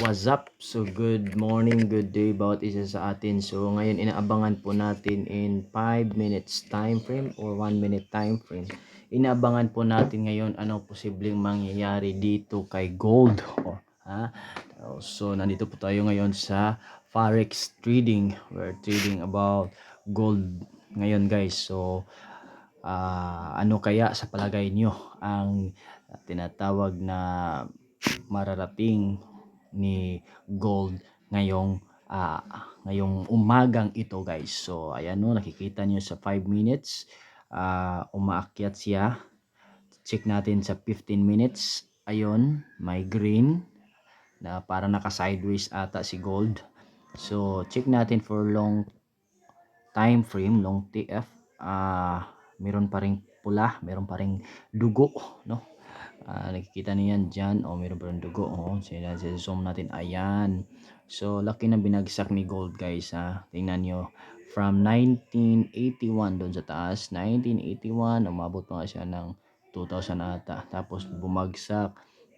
What's up? So good morning, good day bawat isa sa atin. So ngayon inaabangan po natin in 5 minutes time frame or 1 minute time frame. Inaabangan po natin ngayon ano posibleng mangyayari dito kay gold. Ha? So nandito po tayo ngayon sa Forex trading. We're trading about gold ngayon guys. So ano kaya sa palagay nyo ang tinatawag na mararating ni gold ah, ngayong umagang ito guys. So ayan no, nakikita niyo sa 5 minutes umaakyat siya. Check natin sa 15 minutes. Ayun, may green na para naka sideways ata si gold. So check natin for long time frame, long TF. Meron pa ring pula, meron pa ring dugo, no? Nakikita niyo yan dyan. Meron pa rin dugo. Zoom natin. Ayan. So, laki na binagsak ni gold guys. Tingnan nyo. From 1981 doon sa taas. 1981. Umabot pa nga siya ng 2000 ata. Tapos, bumagsak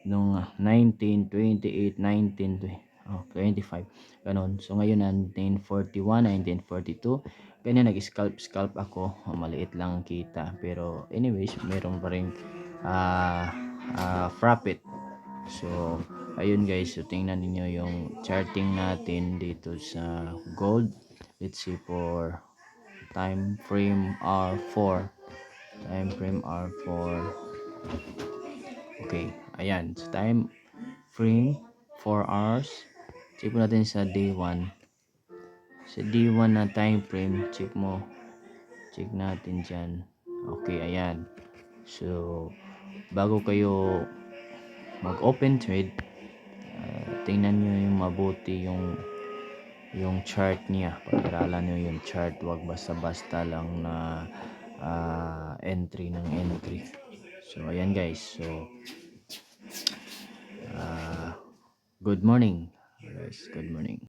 nung 1928, 1925. Ganon. So, ngayon 1941, 1942. Ganyan, nag-scalp ako. Maliit lang kita. Pero, anyways, meron pa rin profit. So ayun guys, so tingnan niyo yung charting natin dito sa gold. Let's see for time frame R4. Time frame R4. Okay, ayan, sa time frame 4 hours. Check mo natin sa day 1. Sa day 1 na time frame, check mo. Check natin dyan. Okay, ayan. So bago kayo mag open trade, tingnan nyo yung mabuti yung chart niya. Pag-aralan nyo yung chart, wag basta-basta lang na entry ng entry. So ayan guys, so good morning guys, good morning.